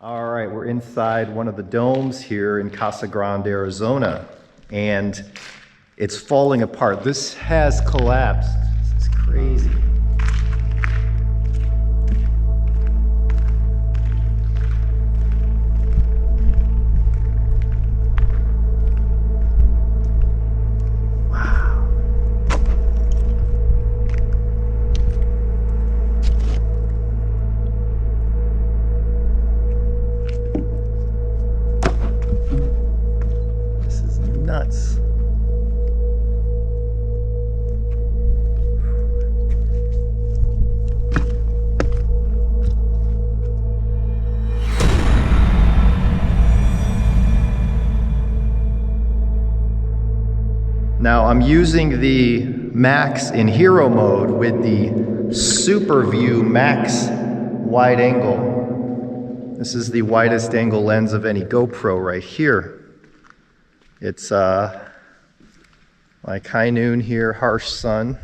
All right, we're inside one of the domes here in Casa Grande, Arizona, and it's falling apart. This has collapsed. This is crazy. Nuts. Now I'm using the Max in hero mode with the Superwide Max wide angle. This is the widest angle lens of any GoPro right here. It's like high noon here, harsh sun.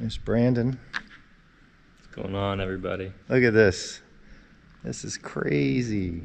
There's Brandon. What's going on, everybody? Look at this. This is crazy.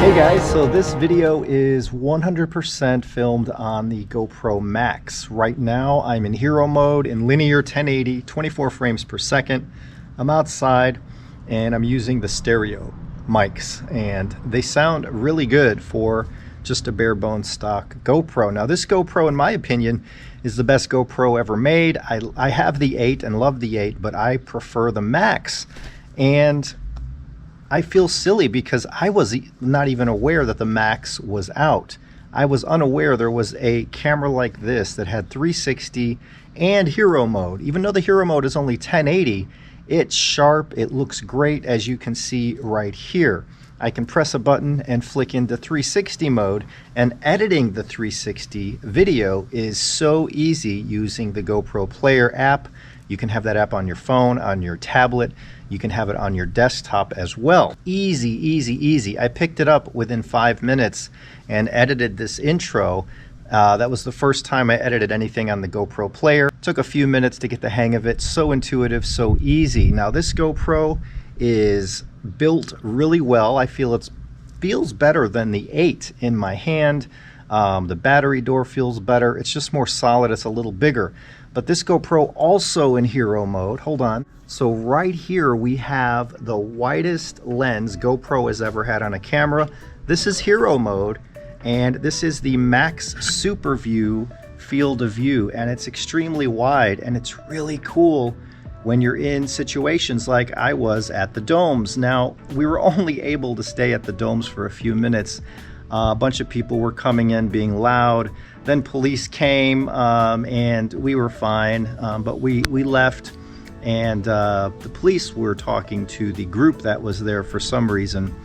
Hey guys, so this video is 100% filmed on the GoPro MAX. Right now I'm in hero mode in linear 1080, 24 frames per second. I'm outside and I'm using the stereo mics and they sound really good for just a bare bones stock GoPro. Now this GoPro, in my opinion, is the best GoPro ever made. I have the 8 and love the 8, but I prefer the MAX. And I feel silly because I was not even aware that the Max was out. I was unaware there was a camera like this that had 360 and hero mode. Even though the hero mode is only 1080, it's sharp, it looks great, as you can see right here. I can press a button and flick into 360 mode, and editing the 360 video is so easy using the GoPro Player app. You can have that app on your phone, on your tablet. You can have it on your desktop as well. Easy, easy, easy. I picked it up within 5 minutes and edited this intro. That was the first time I edited anything on the GoPro Player. Took a few minutes to get the hang of it. So intuitive, so easy. Now this GoPro is built really well. I feel it feels better than the 8 in my hand. The battery door feels better. It's just more solid. It's a little bigger. But this GoPro also in hero mode. Hold on. So right here we have the widest lens GoPro has ever had on a camera. This is hero mode, and this is the Max Super View field of view, and it's extremely wide, and it's really cool when you're in situations like I was at the domes. Now, we were only able to stay at the domes for a few minutes. A bunch of people were coming in being loud. Then police came and we were fine, but we left, and the police were talking to the group that was there for some reason.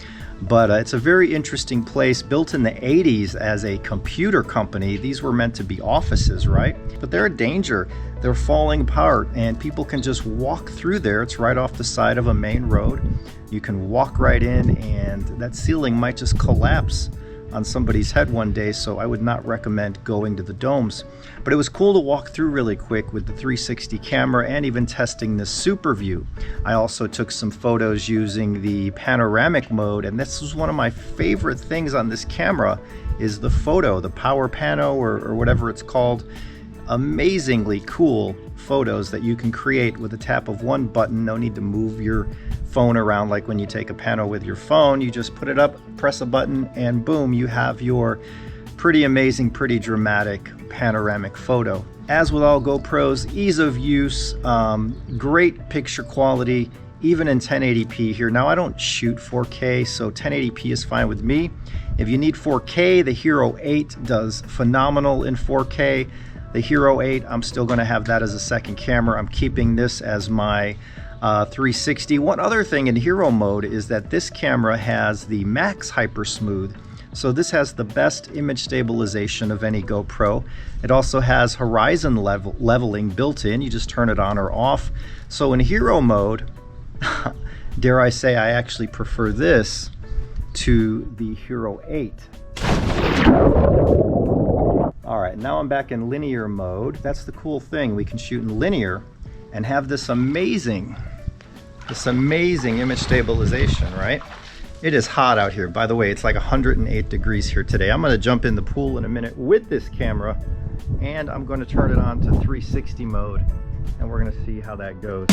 But it's a very interesting place, built in the 80s as a computer company. These were meant to be offices, right? But they're a danger. They're falling apart, and people can just walk through there. It's right off the side of a main road. You can walk right in, and that ceiling might just collapse on somebody's head one day, so I would not recommend going to the domes. But it was cool to walk through really quick with the 360 camera and even testing the Super View. I also took some photos using the panoramic mode, and this was one of my favorite things on this camera is the photo, the power pano or whatever it's called. Amazingly cool photos that you can create with a tap of one button. No need to move your phone around like when you take a pano with your phone. You just put it up, press a button, and boom, you have your pretty amazing, pretty dramatic panoramic photo. As with all GoPros, ease of use, great picture quality, even in 1080p here. Now I don't shoot 4K, so 1080p is fine with me. If you need 4K, the Hero 8 does phenomenal in 4K. The Hero 8, I'm still going to have that as a second camera. I'm keeping this as my 360. One other thing in hero mode is that this camera has the max hyper smooth. So this has the best image stabilization of any GoPro. It also has horizon leveling built in. You just turn it on or off. So in hero mode, dare I say, I actually prefer this to the Hero 8. All right, now I'm back in linear mode. That's the cool thing. We can shoot in linear and have this amazing image stabilization, right? It is hot out here. By the way, it's like 108 degrees here today. I'm gonna jump in the pool in a minute with this camera, and I'm gonna turn it on to 360 mode, and we're gonna see how that goes.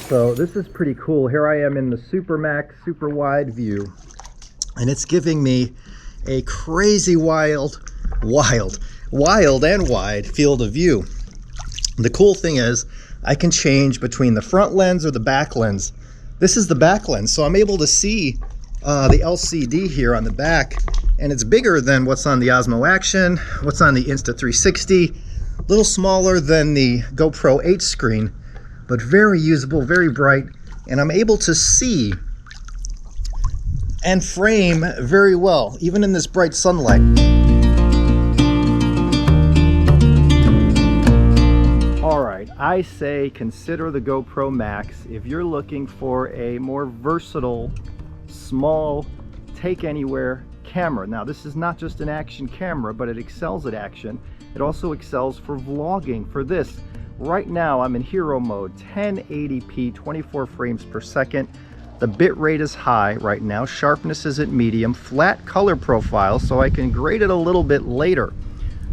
So this is pretty cool. Here I am in the Super Max super wide view, and it's giving me a crazy wild and wide field of view. The cool thing is I can change between the front lens or the back lens. This is the back lens, so I'm able to see the LCD here on the back, and it's bigger than what's on the Osmo Action, what's on the Insta360, a little smaller than the GoPro 8 screen, but very usable, very bright, and I'm able to see and frame very well, even in this bright sunlight. All right, I say consider the GoPro Max if you're looking for a more versatile, small, take anywhere camera. Now, this is not just an action camera, but it excels at action. It also excels for vlogging. For this, right now I'm in hero mode, 1080p, 24 frames per second. The bit rate is high right now, sharpness is at medium, flat color profile, so I can grade it a little bit later.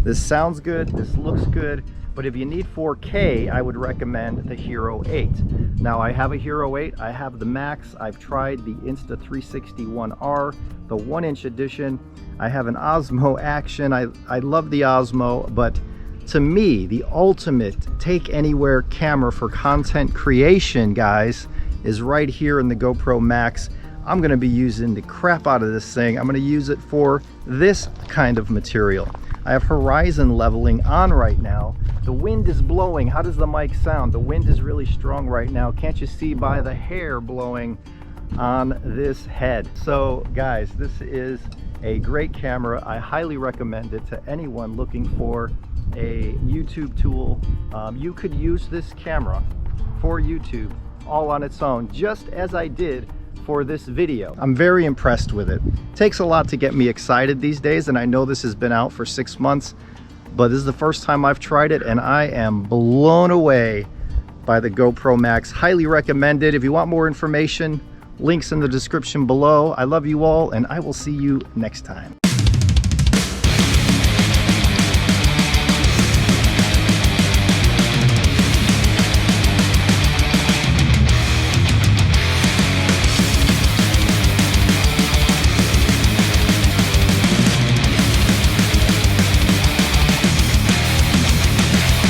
This sounds good, this looks good, but if you need 4K, I would recommend the Hero 8. Now, I have a Hero 8, I have the Max, I've tried the Insta360 1R, the 1-inch edition. I have an Osmo Action. I love the Osmo, but to me, the ultimate take anywhere camera for content creation, guys, is right here in the GoPro Max. I'm gonna be using the crap out of this thing. I'm gonna use it for this kind of material. I have horizon leveling on right now. The wind is blowing. How does the mic sound? The wind is really strong right now. Can't you see by the hair blowing on this head? So guys, this is a great camera. I highly recommend it to anyone looking for a YouTube tool. You could use this camera for YouTube all on its own, just as I did for this video. I'm very impressed with it. It takes a lot to get me excited these days, and I know this has been out for 6 months, but this is the first time I've tried it, and I am blown away by the GoPro Max. Highly recommend it. If you want more information, links in the description below. I love you all, and I will see you next time.